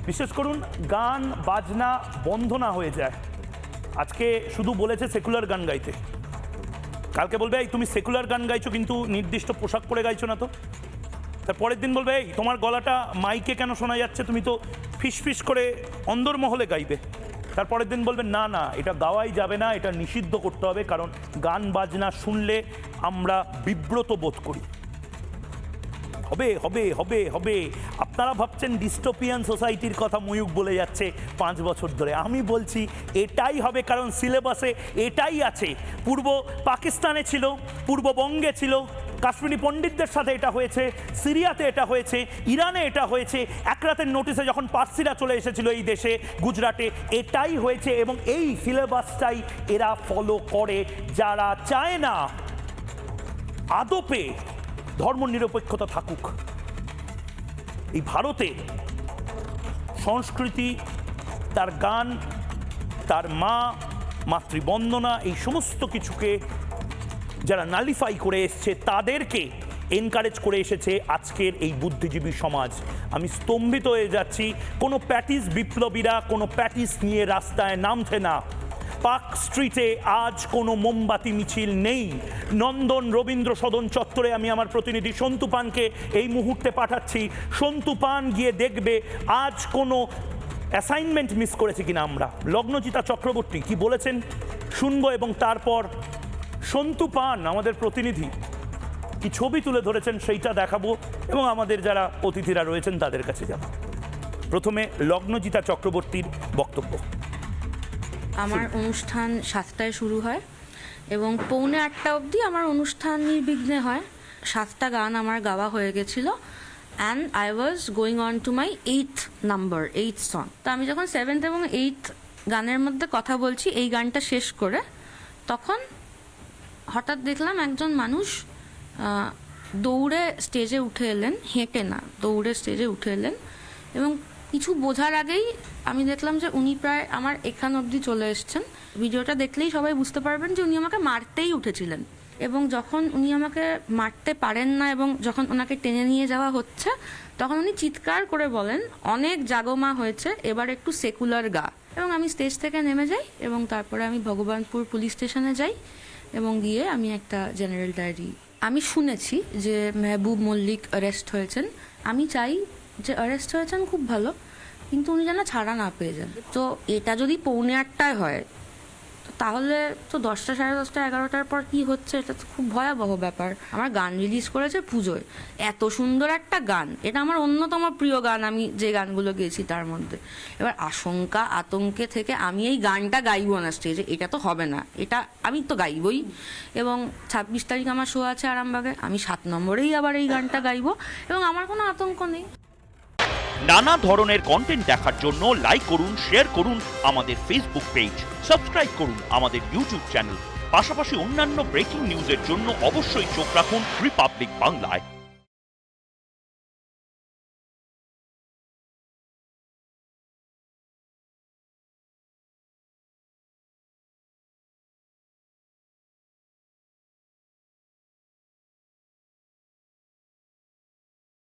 বিশেষ করুন গান বাজনা বন্ধ না হয়ে যায়। আজকে শুধু বলেছে সেকুলার গান গাইতে, কালকে বলবে এই তুমি সেকুলার গান গাইছো কিন্তু নির্দিষ্ট পোশাক পরে গাইছো না তো। তার পরের দিন বলবে এই তোমার গলাটা মাইকে কেন শোনা যাচ্ছে, তুমি তো ফিস ফিস করে অন্দরমহলে গাইবে। তার পরের দিন বলবে না না এটা গাওয়াই যাবে না, এটা নিষিদ্ধ করতে হবে, কারণ গান বাজনা শুনলে আমরা বিব্রত বোধ করি। হবে হবে হবে হবে। আপনারা ভাবছেন ডিস্টোপিয়ান সোসাইটির কথা ময়ূক বলে যাচ্ছে 5 বছর ধরে, আমি বলছি এটাই হবে, কারণ সিলেবাসে এটাই আছে। পূর্ব পাকিস্তানে ছিল, পূর্ববঙ্গে ছিল, কাশ্মীরি পণ্ডিতদের সাথে এটা হয়েছে, সিরিয়াতে এটা হয়েছে, ইরানে এটা হয়েছে, এক রাতের নোটিশে যখন পার্সিরা চলে এসেছিল এই দেশে, গুজরাটে এটাই হয়েছে, এবং এই সিলেবাসটাই এরা ফলো করে। যারা চায় না আদপে ধর্মনিরপেক্ষতা থাকুক। এই ভারতে সংস্কৃতি, তার গান, তার মা, মাতৃবন্দনা, এই সমস্ত কিছুকে যারা নালিফাই করে এসছে তাদেরকে এনকারেজ করে এসেছে আজকের এই বুদ্ধিজীবী সমাজ। আমি স্তম্ভিত হয়ে যাচ্ছি। কোনো প্যাটিস বিপ্লবীরা কোনো প্যাটিস নিয়ে রাস্তায় নামছে না। পার্ক স্ট্রিটে আজ কোনো মোমবাতি মিছিল নেই। নন্দন রবীন্দ্র সদন চত্বরে আমি আমার প্রতিনিধি সন্তু পানকে এই মুহূর্তে পাঠাচ্ছি। সন্তু পান গিয়ে দেখবে আজ কোনো অ্যাসাইনমেন্ট মিস করেছে কিনা আমরা। লগ্নজিতা চক্রবর্তী কি বলেছেন শুনবো, এবং তারপর সন্তু পান আমাদের প্রতিনিধি কি ছবি তুলে ধরেছেন সেইটা দেখাবো, এবং আমাদের যারা অতিথিরা রয়েছেন তাদের কাছে যাব। প্রথমে লগ্নজিতা চক্রবর্তীর বক্তব্য। আমার অনুষ্ঠান 7টায় শুরু হয় এবং 7:45 অবধি আমার অনুষ্ঠান নির্বিঘ্নে হয়। 7টা গান আমার গাওয়া হয়ে গেছিলো, and I was going on to my 8th number, 8th song. তো আমি যখন 7th এবং 8th গানের মধ্যে কথা বলছি এই গানটা শেষ করে, তখন হঠাৎ দেখলাম একজন মানুষ দৌড়ে স্টেজে উঠে এলেন, হেঁটে না দৌড়ে স্টেজে উঠে এলেন, এবং কিছু বোঝার আগেই আমি দেখলাম যে উনি প্রায় আমার এখান অবধি চলে এসছেন। ভিডিওটা দেখলেই সবাই বুঝতে পারবেন যে উনি আমাকে মারতেই উঠেছিলেন, এবং যখন উনি আমাকে মারতে পারেন না এবং যখন ওনাকে টেনে নিয়ে যাওয়া হচ্ছে, তখন উনি চিৎকার করে বলেন অনেক জাগমা হয়েছে, এবার একটু সেকুলার গা। এবং আমি স্টেজ থেকে নেমে যাই এবং তারপরে আমি ভগবানপুর পুলিশ স্টেশনে যাই এবং গিয়ে আমি একটা জেনারেল ডায়েরি। আমি শুনেছি যে মেহবুব মল্লিক অ্যারেস্ট হয়েছেন। আমি চাই যে অ্যারেস্ট হয়েছেন খুব ভালো, কিন্তু উনি যেন ছাড়া না পেয়ে যান। তো এটা যদি 7:45 হয়, তাহলে তো 10টা, 10:30, 11টার পর কি হচ্ছে, এটা তো খুব ভয়াবহ ব্যাপার। আমার গান রিলিজ করেছে পুজোয়, এত সুন্দর একটা গান, এটা আমার অন্যতম প্রিয় গান, আমি যে গানগুলো গেয়েছি তার মধ্যে। এবার আশঙ্কা আতঙ্কে থেকে আমি এই গানটা গাইবো না স্টেজে, এটা তো হবে না, এটা আমি তো গাইবই। এবং 26 তারিখ আমার শো আছে আরামবাগে, আমি 7 নম্বরেই আবার এই গানটা গাইবো, এবং আমার কোনো আতঙ্ক নেই। নানা ধরনের কন্টেন্ট দেখার জন্য লাইক করুন, শেয়ার করুন আমাদের ফেসবুক পেজ, সাবস্ক্রাইব করুন আমাদের ইউটিউব চ্যানেল। পাশাপাশি অন্যান্য ব্রেকিং নিউজের জন্য অবশ্যই চোখ রাখুন রিপাবলিক বাংলায়।